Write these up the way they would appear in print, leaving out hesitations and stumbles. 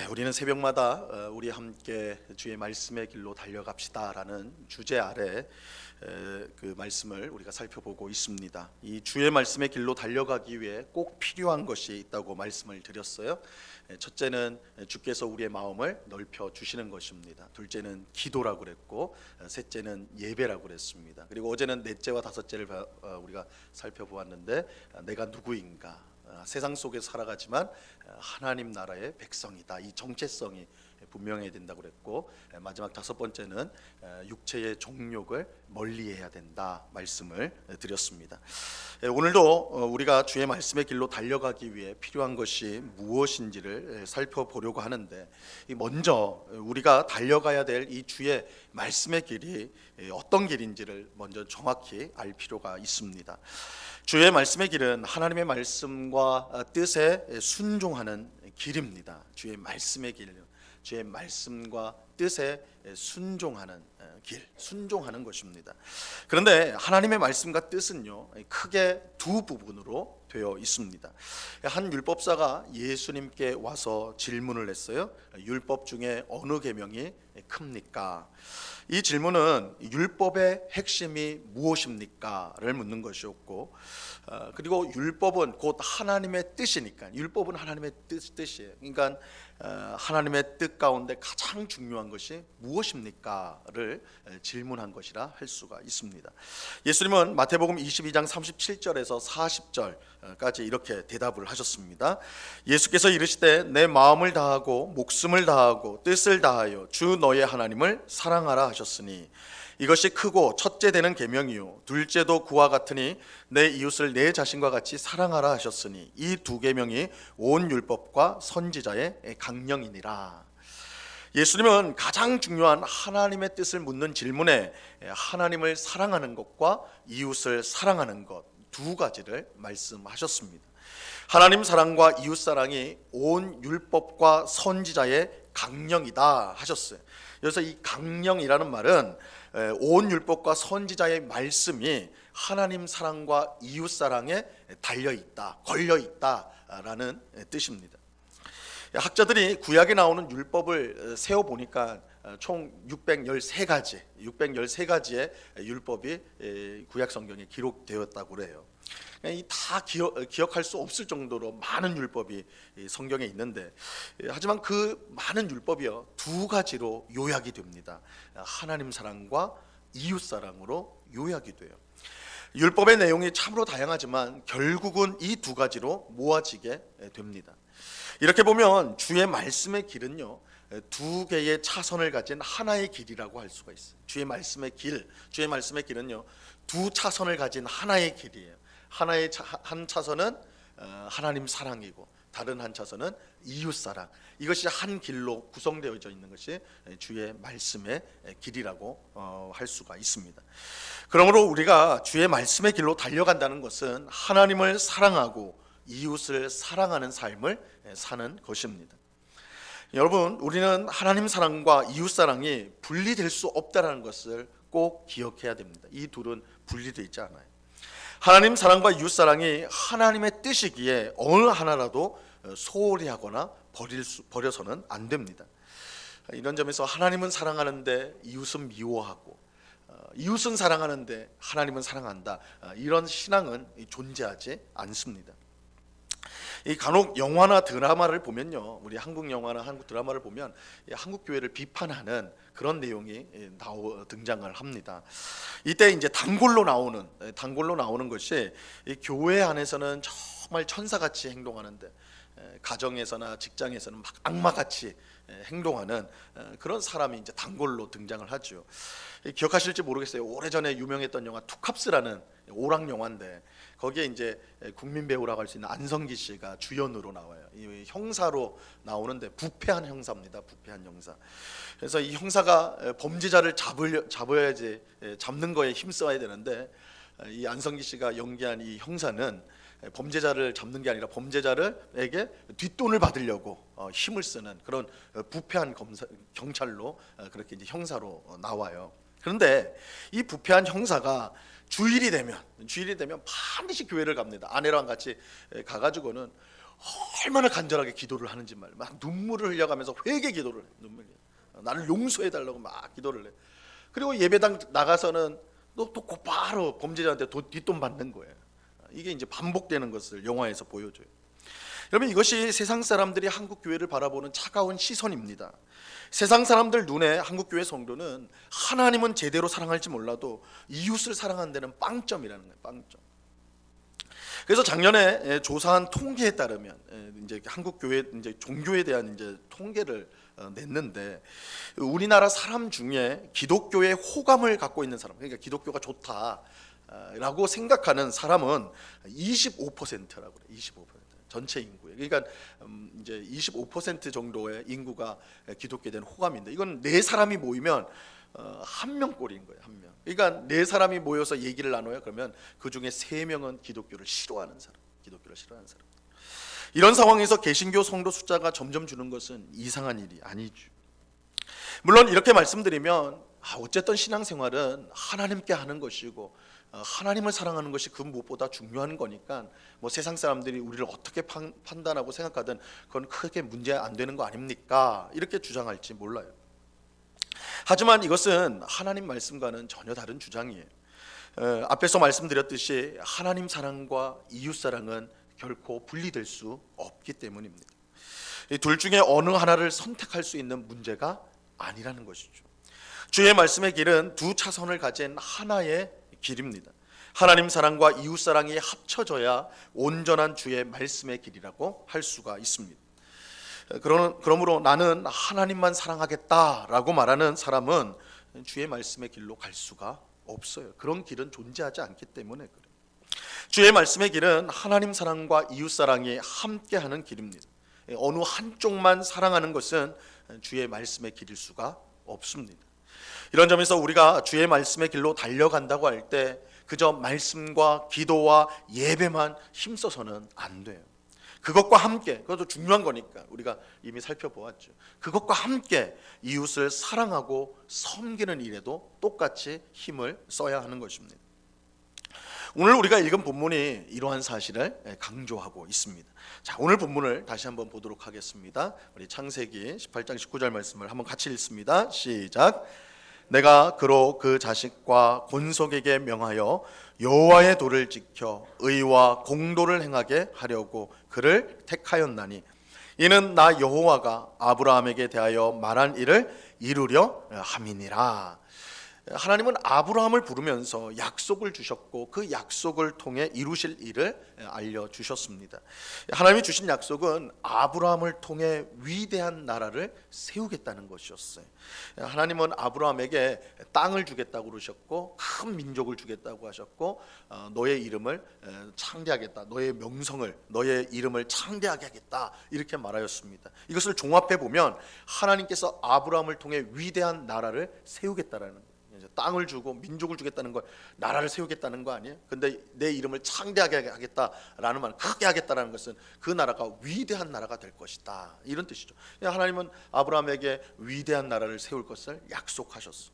우리는 새벽마다 우리 함께 주의 말씀의 길로 달려갑시다라는 주제 아래 그 말씀을 우리가 살펴보고 있습니다. 이 주의 말씀의 길로 달려가기 위해 꼭 필요한 것이 있다고 말씀을 드렸어요. 첫째는 주께서 우리의 마음을 넓혀 주시는 것입니다. 둘째는 기도라고 그랬고, 셋째는 예배라고 그랬습니다. 그리고 어제는 넷째와 다섯째를 우리가 살펴보았는데, 내가 누구인가? 세상 속에 살아가지만 하나님 나라의 백성이다. 이 정체성이 분명해야 된다고 그랬고, 마지막 다섯 번째는 육체의 정욕을 멀리해야 된다 말씀을 드렸습니다. 오늘도 우리가 주의 말씀의 길로 달려가기 위해 필요한 것이 무엇인지를 살펴보려고 하는데, 먼저 우리가 달려가야 될 이 주의 말씀의 길이 어떤 길인지를 먼저 정확히 알 필요가 있습니다. 주의 말씀의 길은 하나님의 말씀과 뜻에 순종하는 길입니다. 주의 말씀의 길, 주의 말씀과 뜻에 순종하는 길, 순종하는 것입니다. 그런데 하나님의 말씀과 뜻은요, 크게 두 부분으로 되어 있습니다. 한 율법사가 예수님께 와서 질문을 했어요. 율법 중에 어느 계명이 큽니까? 이 질문은 율법의 핵심이 무엇입니까?를 묻는 것이었고, 그리고 율법은 곧 하나님의 뜻이니까, 율법은 하나님의 뜻이에요. 그러니까 하나님의 뜻 가운데 가장 중요한 것이 무엇입니까?를 질문한 것이라 할 수가 있습니다. 예수님은 마태복음 22장 37절에서 40절까지 이렇게 대답을 하셨습니다. 예수께서 이르시되 내 마음을 다하고 목숨을 다하고 뜻을 다하여 주 너의 하나님을 사랑하라 하셨으니 이것이 크고 첫째 되는 계명이요 둘째도 그와 같으니 내 이웃을 내 자신과 같이 사랑하라 하셨으니 이 두 계명이 온 율법과 선지자의 강령이니라. 예수님은 가장 중요한 하나님의 뜻을 묻는 질문에 하나님을 사랑하는 것과 이웃을 사랑하는 것 두 가지를 말씀하셨습니다. 하나님 사랑과 이웃 사랑이 온 율법과 선지자의 강령이다 하셨어요. 그래서 이 강령이라는 말은 온 율법과 선지자의 말씀이 하나님 사랑과 이웃 사랑에 달려 있다, 걸려 있다라는 뜻입니다. 학자들이 구약에 나오는 율법을 세어 보니까 총 613가지의 율법이 구약 성경에 기록되었다고 그래요. 다 기억할 수 없을 정도로 많은 율법이 성경에 있는데, 하지만 그 많은 율법이요 두 가지로 요약이 됩니다. 하나님 사랑과 이웃 사랑으로 요약이 돼요. 율법의 내용이 참으로 다양하지만 결국은 이 두 가지로 모아지게 됩니다. 이렇게 보면 주의 말씀의 길은요 두 개의 차선을 가진 하나의 길이라고 할 수가 있어요. 주의 말씀의 길은요 두 차선을 가진 하나의 길이에요. 한 차선은 하나님 사랑이고 다른 한 차선은 이웃 사랑. 이것이 한 길로 구성되어져 있는 것이 주의 말씀의 길이라고 할 수가 있습니다. 그러므로 우리가 주의 말씀의 길로 달려간다는 것은 하나님을 사랑하고 이웃을 사랑하는 삶을 사는 것입니다. 여러분, 우리는 하나님 사랑과 이웃 사랑이 분리될 수 없다는 것을 꼭 기억해야 됩니다. 이 둘은 분리되어 있지 않아요. 하나님 사랑과 이웃 사랑이 하나님의 뜻이기에 어느 하나라도 소홀히 하거나 버려서는 안 됩니다. 이런 점에서 하나님은 사랑하는데 이웃은 미워하고, 이웃은 사랑하는데 하나님은 사랑한다, 이런 신앙은 존재하지 않습니다. 이 간혹 영화나 드라마를 보면요, 우리 한국 영화나 한국 드라마를 보면 한국 교회를 비판하는 그런 내용이 등장을 합니다. 이때 이제 단골로 나오는 것이 이 교회 안에서는 정말 천사같이 행동하는데 가정에서나 직장에서는 막 악마같이 행동하는 그런 사람이 이제 단골로 등장을 하죠. 기억하실지 모르겠어요. 오래전에 유명했던 영화 투캅스라는 오락 영화인데, 거기에 이제 국민 배우라고 할 수 있는 안성기 씨가 주연으로 나와요. 이 형사로 나오는데 부패한 형사입니다. 부패한 형사. 그래서 이 형사가 범죄자를 잡아야지, 잡는 거에 힘써야 되는데, 이 안성기 씨가 연기한 이 형사는 범죄자를 잡는 게 아니라 범죄자에게 뒷돈을 받으려고 힘을 쓰는 그런 부패한 경찰로 그렇게 이제 형사로 나와요. 그런데 이 부패한 형사가 주일이 되면 반드시 교회를 갑니다. 아내랑 같이 가가지고는 얼마나 간절하게 기도를 하는지 말이야. 막 눈물을 흘려가면서 회개 기도를 해. 나를 용서해 달라고 막 기도를 해. 그리고 예배당 나가서는 또 곧바로 범죄자한테 뒷돈 받는 거예요. 이게 이제 반복되는 것을 영화에서 보여줘요. 여러분, 이것이 세상 사람들이 한국 교회를 바라보는 차가운 시선입니다. 세상 사람들 눈에 한국 교회 성도는 하나님은 제대로 사랑할지 몰라도 이웃을 사랑하는 데는 빵점이라는 거예요. 빵점. 그래서 작년에 조사한 통계에 따르면 이제 한국 교회 이제 종교에 대한 이제 통계를 냈는데, 우리나라 사람 중에 기독교에 호감을 갖고 있는 사람, 그러니까 기독교가 좋다라고 생각하는 사람은 25%라고 그래요. 25%. 전체 인구에. 그러니까 이제 25% 정도의 인구가 기독교에 대한 호감인데, 이건 네 사람이 모이면 한 명꼴인 거예요. 한 명. 그러니까 네 사람이 모여서 얘기를 나눠요. 그러면 그 중에 세 명은 기독교를 싫어하는 사람. 기독교를 싫어하는 사람. 이런 상황에서 개신교 성도 숫자가 점점 주는 것은 이상한 일이 아니죠. 물론 이렇게 말씀드리면 어쨌든 신앙생활은 하나님께 하는 것이고 하나님을 사랑하는 것이 그 무엇보다 중요한 거니까 뭐 세상 사람들이 우리를 어떻게 판단하고 생각하든 그건 크게 문제 안 되는 거 아닙니까? 이렇게 주장할지 몰라요. 하지만 이것은 하나님 말씀과는 전혀 다른 주장이에요. 앞에서 말씀드렸듯이 하나님 사랑과 이웃 사랑은 결코 분리될 수 없기 때문입니다. 이 둘 중에 어느 하나를 선택할 수 있는 문제가 아니라는 것이죠. 주의 말씀의 길은 두 차선을 가진 하나의 길입니다. 하나님 사랑과 이웃 사랑이 합쳐져야 온전한 주의 말씀의 길이라고 할 수가 있습니다. 그러므로 나는 하나님만 사랑하겠다라고 말하는 사람은 주의 말씀의 길로 갈 수가 없어요. 그런 길은 존재하지 않기 때문에 그래요. 주의 말씀의 길은 하나님 사랑과 이웃 사랑이 함께하는 길입니다. 어느 한쪽만 사랑하는 것은 주의 말씀의 길일 수가 없습니다. 이런 점에서 우리가 주의 말씀의 길로 달려간다고 할 때 그저 말씀과 기도와 예배만 힘써서는 안 돼요. 그것과 함께, 그것도 중요한 거니까 우리가 이미 살펴보았죠. 그것과 함께 이웃을 사랑하고 섬기는 일에도 똑같이 힘을 써야 하는 것입니다. 오늘 우리가 읽은 본문이 이러한 사실을 강조하고 있습니다. 자, 오늘 본문을 다시 한번 보도록 하겠습니다. 우리 창세기 18장 19절 말씀을 한번 같이 읽습니다. 시작. 내가 그로 그 자식과 본속에게 명하여 여호와의 도를 지켜 의와 공도를 행하게 하려고 그를 택하였나니 이는 나 여호와가 아브라함에게 대하여 말한 일을 이루려 함이니라. 하나님은 아브라함을 부르면서 약속을 주셨고 그 약속을 통해 이루실 일을 알려주셨습니다. 하나님이 주신 약속은 아브라함을 통해 위대한 나라를 세우겠다는 것이었어요. 하나님은 아브라함에게 땅을 주겠다고 그러셨고 큰 민족을 주겠다고 하셨고 너의 이름을 창대하겠다, 너의 명성을, 너의 이름을 창대하게 하겠다 이렇게 말하였습니다. 이것을 종합해 보면 하나님께서 아브라함을 통해 위대한 나라를 세우겠다라는 거예요. 땅을 주고 민족을 주겠다는 거, 나라를 세우겠다는 거 아니에요? 근데 내 이름을 창대하게 하겠다라는 말, 크게 하겠다라는 것은 그 나라가 위대한 나라가 될 것이다 이런 뜻이죠. 하나님은 아브라함에게 위대한 나라를 세울 것을 약속하셨어.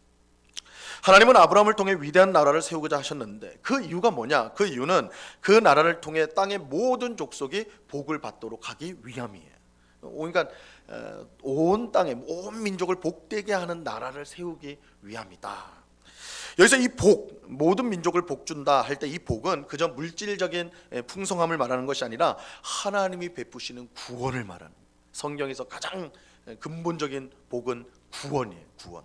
하나님은 아브라함을 통해 위대한 나라를 세우고자 하셨는데 그 이유가 뭐냐? 그 이유는 그 나라를 통해 땅의 모든 족속이 복을 받도록 하기 위함이에요. 그러니까 온 땅에 온 민족을 복되게 하는 나라를 세우기 위함이다. 여기서 이 복, 모든 민족을 복준다 할 때 이 복은 그저 물질적인 풍성함을 말하는 것이 아니라 하나님이 베푸시는 구원을 말하는, 성경에서 가장 근본적인 복은 구원이에요. 구원.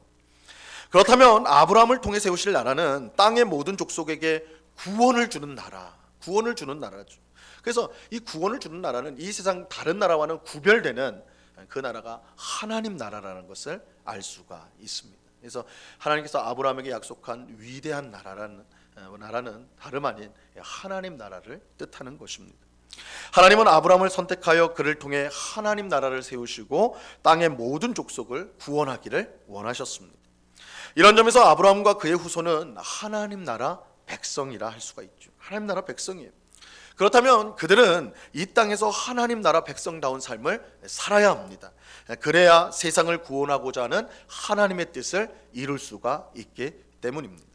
그렇다면 아브라함을 통해 세우실 나라는 땅의 모든 족속에게 구원을 주는 나라, 구원을 주는 나라죠. 그래서 이 구원을 주는 나라는 이 세상 다른 나라와는 구별되는 그 나라가 하나님 나라라는 것을 알 수가 있습니다. 그래서 하나님께서 아브라함에게 약속한 위대한 나라는 다름 아닌 하나님 나라를 뜻하는 것입니다. 하나님은 아브라함을 선택하여 그를 통해 하나님 나라를 세우시고 땅의 모든 족속을 구원하기를 원하셨습니다. 이런 점에서 아브라함과 그의 후손은 하나님 나라 백성이라 할 수가 있죠. 하나님 나라 백성이에요. 그렇다면 그들은 이 땅에서 하나님 나라 백성다운 삶을 살아야 합니다. 그래야 세상을 구원하고자 하는 하나님의 뜻을 이룰 수가 있기 때문입니다.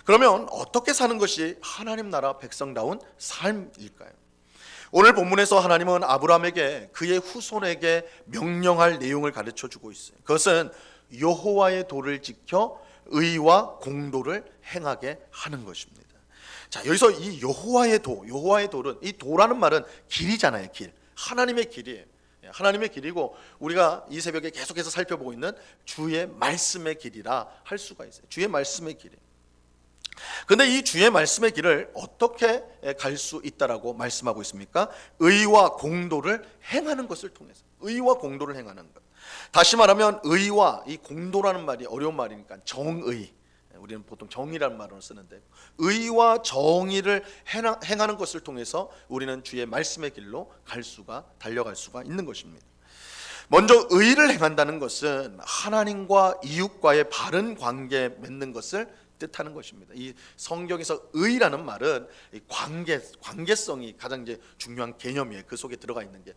그러면 어떻게 사는 것이 하나님 나라 백성다운 삶일까요? 오늘 본문에서 하나님은 아브라함에게 그의 후손에게 명령할 내용을 가르쳐 주고 있어요. 그것은 여호와의 도를 지켜 의와 공도를 행하게 하는 것입니다. 자, 여기서 이 여호와의 도는, 이 도라는 말은 길이잖아요. 길, 하나님의 길이에요. 하나님의 길이고, 우리가 이 새벽에 계속해서 살펴보고 있는 주의 말씀의 길이라 할 수가 있어요. 주의 말씀의 길이. 근데 이 주의 말씀의 길을 어떻게 갈 수 있다라고 말씀하고 있습니까? 의와 공도를 행하는 것을 통해서. 의와 공도를 행하는 것. 다시 말하면 의와 이 공도라는 말이 어려운 말이니까 정의, 우리는 보통 정의라는 말을 쓰는데, 의와 정의를 행하는 것을 통해서 우리는 주의 말씀의 길로 달려갈 수가 있는 것입니다. 먼저 의를 행한다는 것은 하나님과 이웃과의 바른 관계 맺는 것을 뜻하는 것입니다. 이 성경에서 의라는 말은 관계성이 가장 이제 중요한 개념이에요. 그 속에 들어가 있는 게.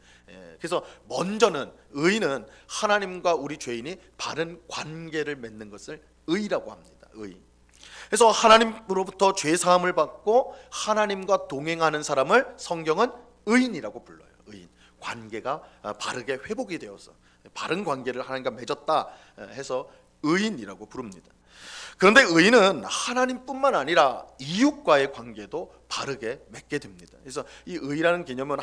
그래서 먼저는 의는 하나님과 우리 죄인이 바른 관계를 맺는 것을 의라고 합니다. 의. 그래서 하나님으로부터 죄 사함을 받고 하나님과 동행하는 사람을 성경은 의인이라고 불러요. 의인. 관계가 바르게 회복이 되어서 바른 관계를 하나님과 맺었다 해서 의인이라고 부릅니다. 그런데 의인은 하나님뿐만 아니라 이웃과의 관계도 바르게 맺게 됩니다. 그래서 이 의라는 개념은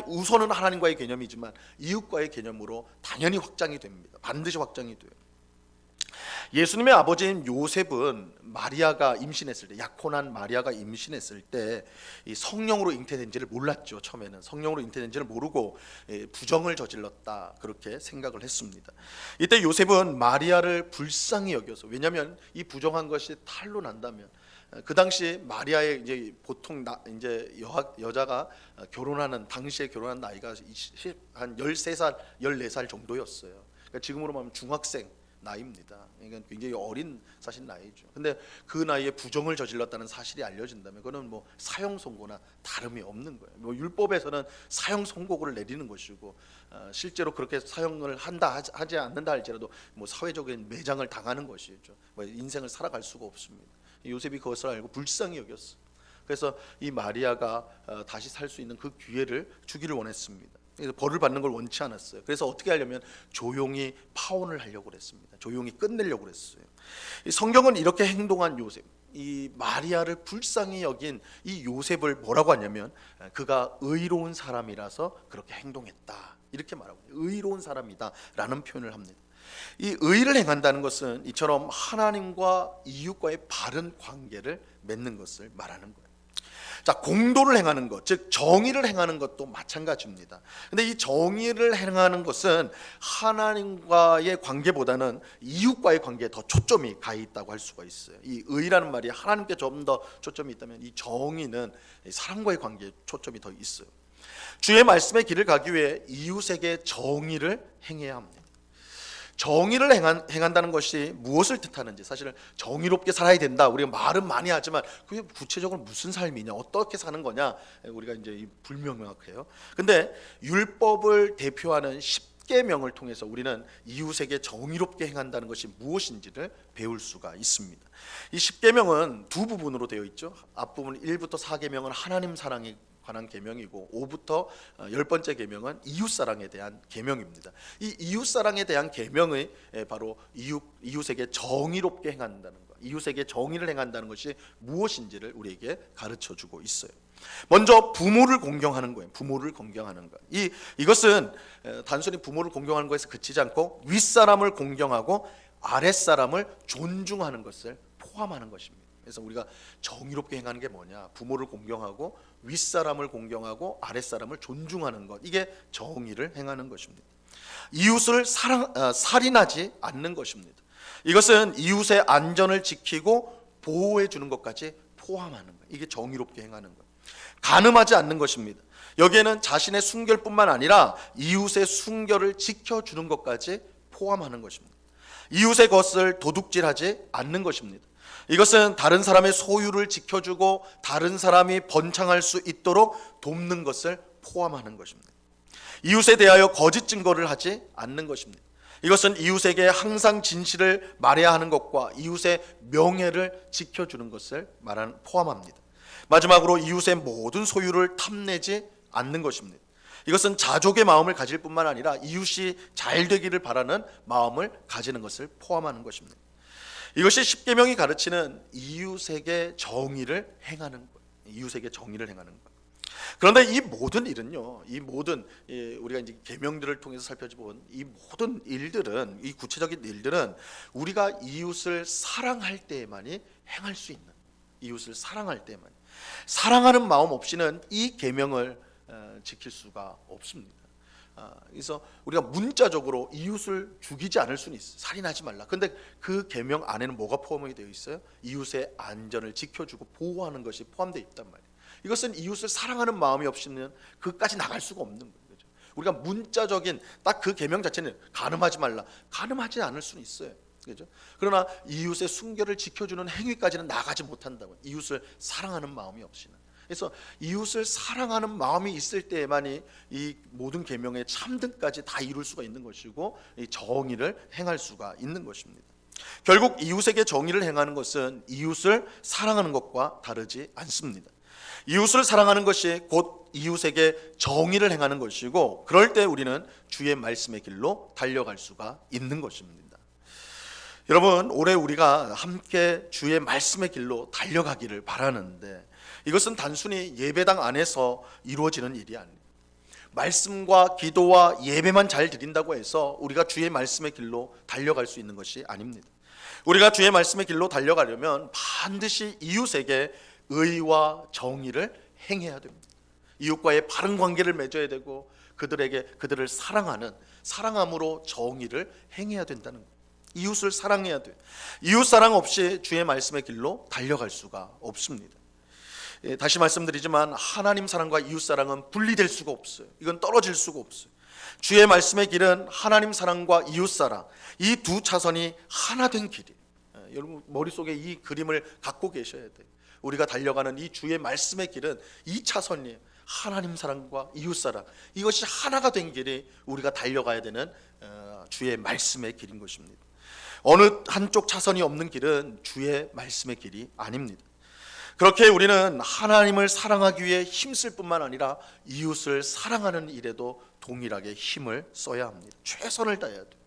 우선은 하나님과의 개념이지만 이웃과의 개념으로 당연히 확장이 됩니다. 반드시 확장이 돼요. 예수님의 아버지인 요셉은 마리아가 임신했을 때, 약혼한 마리아가 임신했을 때 이 성령으로 잉태된지를 몰랐죠. 처음에는 성령으로 잉태된지를 모르고 부정을 저질렀다, 그렇게 생각을 했습니다. 이때 요셉은 마리아를 불쌍히 여겨서, 왜냐하면 이 부정한 것이 탈로 난다면 그 당시 마리아의 이제 보통 이제 여자가 당시에 결혼한 나이가 한 13살, 14살 정도였어요. 그러니까 지금으로 말하면 중학생 나이입니다. 그러니까 굉장히 어린 사실 나이죠. 근데 그 나이에 부정을 저질렀다는 사실이 알려진다면 그거는 뭐 사형 선고나 다름이 없는 거예요. 뭐 율법에서는 사형 선고를 내리는 것이고, 실제로 그렇게 사형을 하지 않는다 할지라도 뭐 사회적인 매장을 당하는 것이죠. 뭐 인생을 살아갈 수가 없습니다. 요셉이 그것을 알고 불쌍히 여겼어. 그래서 이 마리아가 다시 살 수 있는 그 기회를 주기를 원했습니다. 그래서 벌을 받는 걸 원치 않았어요. 그래서 어떻게 하려면 조용히 파혼을 하려고 그랬습니다. 조용히 끝내려고 그랬어요. 성경은 이렇게 행동한 요셉, 이 마리아를 불쌍히 여긴 이 요셉을 뭐라고 하냐면 그가 의로운 사람이라서 그렇게 행동했다, 이렇게 말하고, 의로운 사람이다라는 표현을 합니다. 이 의를 행한다는 것은 이처럼 하나님과 이웃과의 바른 관계를 맺는 것을 말하는 거예요. 자, 공도를 행하는 것, 즉 정의를 행하는 것도 마찬가지입니다. 근데 이 정의를 행하는 것은 하나님과의 관계보다는 이웃과의 관계에 더 초점이 가 있다고 할 수가 있어요. 이 의라는 말이 하나님께 좀 더 초점이 있다면 이 정의는 사람과의 관계에 초점이 더 있어요. 주의 말씀의 길을 가기 위해 이웃에게 정의를 행해야 합니다. 정의를 행한다는 것이 무엇을 뜻하는지, 사실은 정의롭게 살아야 된다, 우리가 말은 많이 하지만 그게 구체적으로 무슨 삶이냐, 어떻게 사는 거냐, 우리가 이제 불명확해요. 근데 율법을 대표하는 10계명을 통해서 우리는 이웃에게 정의롭게 행한다는 것이 무엇인지를 배울 수가 있습니다. 이 10계명은 두 부분으로 되어 있죠. 앞부분 1부터 4계명은 하나님 사랑에 관한 계명이고, 5부터 10번째 계명은 이웃사랑에 대한 계명입니다. 이 이웃사랑에 대한 계명의 바로 이웃에게 정의롭게 행한다는 것, 이웃에게 정의를 행한다는 것이 무엇인지를 우리에게 가르쳐주고 있어요. 먼저 부모를 공경하는 거예요. 부모를 공경하는 것. 이것은 단순히 부모를 공경하는 것에서 그치지 않고 윗사람을 공경하고 아랫사람을 존중하는 것을 포함하는 것입니다. 그래서 우리가 정의롭게 행하는 게 뭐냐? 부모를 공경하고 윗사람을 공경하고 아랫사람을 존중하는 것, 이게 정의를 행하는 것입니다. 이웃을 살인하지 않는 것입니다. 이것은 이웃의 안전을 지키고 보호해 주는 것까지 포함하는 것, 이게 정의롭게 행하는 것. 간음하지 않는 것입니다. 여기에는 자신의 순결뿐만 아니라 이웃의 순결을 지켜주는 것까지 포함하는 것입니다. 이웃의 것을 도둑질하지 않는 것입니다. 이것은 다른 사람의 소유를 지켜주고 다른 사람이 번창할 수 있도록 돕는 것을 포함하는 것입니다. 이웃에 대하여 거짓 증거를 하지 않는 것입니다. 이것은 이웃에게 항상 진실을 말해야 하는 것과 이웃의 명예를 지켜주는 것을 포함합니다. 마지막으로 이웃의 모든 소유를 탐내지 않는 것입니다. 이것은 자족의 마음을 가질 뿐만 아니라 이웃이 잘 되기를 바라는 마음을 가지는 것을 포함하는 것입니다. 이것이 십계명이 가르치는 이웃에게 정의를 행하는 거예요. 이웃에게 정의를 행하는 거예요. 그런데 이 모든 일은요, 이 모든 우리가 이제 계명들을 통해서 살펴본 이 모든 일들은, 이 구체적인 일들은 우리가 이웃을 사랑할 때에만이 행할 수 있는, 이웃을 사랑할 때만, 사랑하는 마음 없이는 이 계명을 지킬 수가 없습니다. 그래서 우리가 문자적으로 이웃을 죽이지 않을 수는 있어요. 살인하지 말라. 근데 그 계명 안에는 뭐가 포함이 되어 있어요? 이웃의 안전을 지켜주고 보호하는 것이 포함되어 있단 말이에요. 이것은 이웃을 사랑하는 마음이 없이는 그까지 나갈 수가 없는 거예요. 그렇죠? 우리가 문자적인 딱 그 계명 자체는 간음하지 말라, 간음하지 않을 수는 있어요. 그렇죠? 그러나 이웃의 순결을 지켜주는 행위까지는 나가지 못한다고. 이웃을 사랑하는 마음이 없이는. 그래서 이웃을 사랑하는 마음이 있을 때에만이 이 모든 계명의 참등까지 다 이룰 수가 있는 것이고, 이 정의를 행할 수가 있는 것입니다. 결국 이웃에게 정의를 행하는 것은 이웃을 사랑하는 것과 다르지 않습니다. 이웃을 사랑하는 것이 곧 이웃에게 정의를 행하는 것이고, 그럴 때 우리는 주의 말씀의 길로 달려갈 수가 있는 것입니다. 여러분, 올해 우리가 함께 주의 말씀의 길로 달려가기를 바라는데, 이것은 단순히 예배당 안에서 이루어지는 일이 아니에요. 말씀과 기도와 예배만 잘 드린다고 해서 우리가 주의 말씀의 길로 달려갈 수 있는 것이 아닙니다. 우리가 주의 말씀의 길로 달려가려면 반드시 이웃에게 의와 정의를 행해야 됩니다. 이웃과의 바른 관계를 맺어야 되고, 그들을 사랑함으로 정의를 행해야 된다는 거예요. 이웃을 사랑해야 돼요. 이웃 사랑 없이 주의 말씀의 길로 달려갈 수가 없습니다. 다시 말씀드리지만 하나님 사랑과 이웃 사랑은 분리될 수가 없어요. 이건 떨어질 수가 없어요. 주의 말씀의 길은 하나님 사랑과 이웃 사랑, 이 두 차선이 하나 된 길이에요. 여러분 머릿속에 이 그림을 갖고 계셔야 돼요. 우리가 달려가는 이 주의 말씀의 길은 이 차선이에요. 하나님 사랑과 이웃 사랑, 이것이 하나가 된 길이 우리가 달려가야 되는 주의 말씀의 길인 것입니다. 어느 한쪽 차선이 없는 길은 주의 말씀의 길이 아닙니다. 그렇게 우리는 하나님을 사랑하기 위해 힘쓸 뿐만 아니라 이웃을 사랑하는 일에도 동일하게 힘을 써야 합니다. 최선을 다해야 돼요.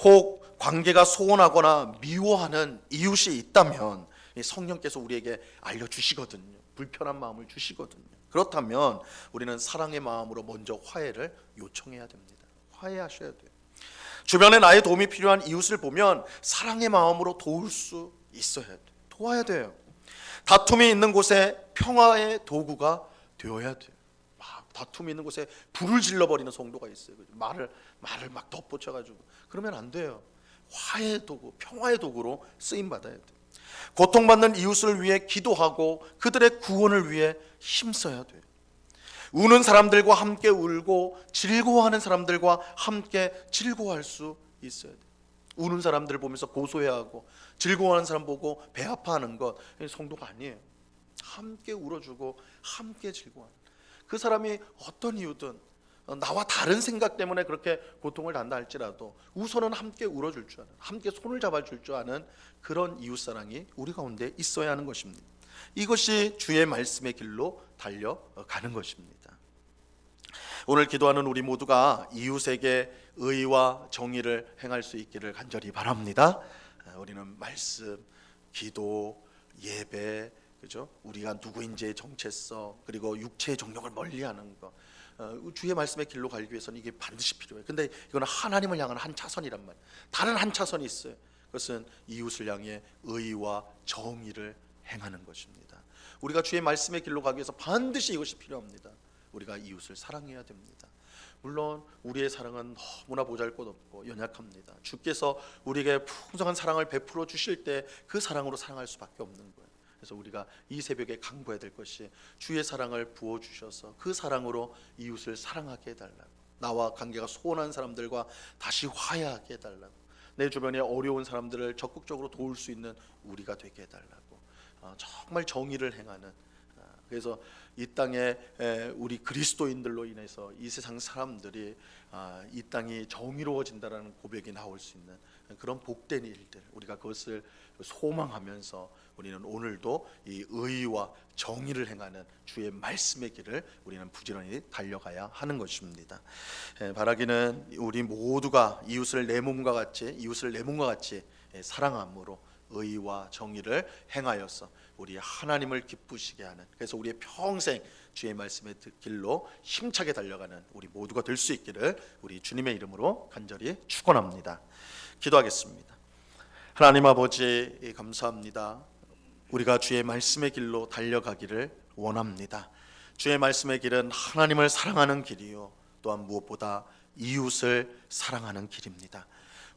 혹 관계가 소원하거나 미워하는 이웃이 있다면 성령께서 우리에게 알려주시거든요. 불편한 마음을 주시거든요. 그렇다면 우리는 사랑의 마음으로 먼저 화해를 요청해야 됩니다. 화해하셔야 돼요. 주변에 나의 도움이 필요한 이웃을 보면 사랑의 마음으로 도울 수 있어야 돼요. 도와야 돼요. 다툼이 있는 곳에 평화의 도구가 되어야 돼요. 다툼이 있는 곳에 불을 질러버리는 성도가 있어요. 말을 막 덧붙여가지고 그러면 안 돼요. 화해의 도구, 평화의 도구로 쓰임 받아야 돼요. 고통받는 이웃을 위해 기도하고 그들의 구원을 위해 힘써야 돼요. 우는 사람들과 함께 울고 즐거워하는 사람들과 함께 즐거워할 수 있어야 돼요. 우는 사람들 보면서 고소해야 하고 즐거워하는 사람 보고 배 아파하는 것 성도가 아니에요. 함께 울어주고 함께 즐거워하는, 그 사람이 어떤 이유든 나와 다른 생각 때문에 그렇게 고통을 단다 할지라도 우선은 함께 울어줄 줄 아는, 함께 손을 잡아줄 줄 아는 그런 이웃사랑이 우리 가운데 있어야 하는 것입니다. 이것이 주의 말씀의 길로 달려가는 것입니다. 오늘 기도하는 우리 모두가 이웃에게 의와 정의를 행할 수 있기를 간절히 바랍니다. 우리는 말씀, 기도, 예배, 그죠? 우리가 누구인지의 정체성, 그리고 육체의 정욕을 멀리하는 것, 주의 말씀의 길로 가기 위해서는 이게 반드시 필요해요. 근데 이거는 하나님을 향한 한 차선이란 말이에요. 다른 한 차선이 있어요. 그것은 이웃을 향해 의와 정의를 행하는 것입니다. 우리가 주의 말씀의 길로 가기 위해서 반드시 이것이 필요합니다. 우리가 이웃을 사랑해야 됩니다. 물론 우리의 사랑은 너무나 보잘것없고 연약합니다. 주께서 우리에게 풍성한 사랑을 베풀어 주실 때 그 사랑으로 사랑할 수밖에 없는 거예요. 그래서 우리가 이 새벽에 강구해야 될 것이 주의 사랑을 부어주셔서 그 사랑으로 이웃을 사랑하게 해달라고, 나와 관계가 소원한 사람들과 다시 화해하게 해달라고, 내 주변에 어려운 사람들을 적극적으로 도울 수 있는 우리가 되게 해달라고, 정말 정의를 행하는, 그래서 이 땅에 우리 그리스도인들로 인해서 이 세상 사람들이 이 땅이 정의로워진다라는 고백이 나올 수 있는 그런 복된 일들, 우리가 그것을 소망하면서 우리는 오늘도 이 의와 정의를 행하는 주의 말씀의 길을 우리는 부지런히 달려가야 하는 것입니다. 바라기는 우리 모두가 이웃을 내 몸과 같이 사랑함으로 의와 정의를 행하여서 우리 하나님을 기쁘시게 하는, 그래서 우리의 평생 주의 말씀의 길로 힘차게 달려가는 우리 모두가 될 수 있기를 우리 주님의 이름으로 간절히 축원합니다. 기도하겠습니다. 하나님 아버지, 감사합니다. 우리가 주의 말씀의 길로 달려가기를 원합니다. 주의 말씀의 길은 하나님을 사랑하는 길이요, 또한 무엇보다 이웃을 사랑하는 길입니다.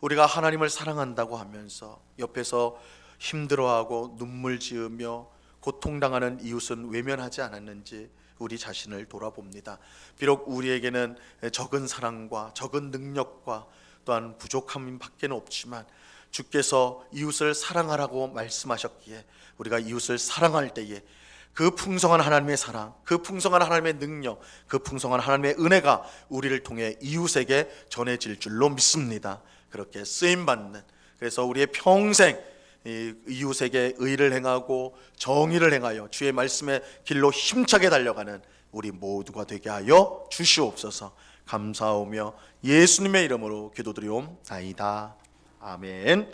우리가 하나님을 사랑한다고 하면서 옆에서 힘들어하고 눈물 지으며 고통당하는 이웃은 외면하지 않았는지 우리 자신을 돌아봅니다. 비록 우리에게는 적은 사랑과 적은 능력과 또한 부족함 밖에 없지만 주께서 이웃을 사랑하라고 말씀하셨기에 우리가 이웃을 사랑할 때에 그 풍성한 하나님의 사랑, 그 풍성한 하나님의 능력, 그 풍성한 하나님의 은혜가 우리를 통해 이웃에게 전해질 줄로 믿습니다. 그렇게 쓰임받는, 그래서 우리의 평생 이웃에게 의를 행하고 정의를 행하여 주의 말씀의 길로 힘차게 달려가는 우리 모두가 되게 하여 주시옵소서. 감사하며 예수님의 이름으로 기도드리옵나이다. 아멘.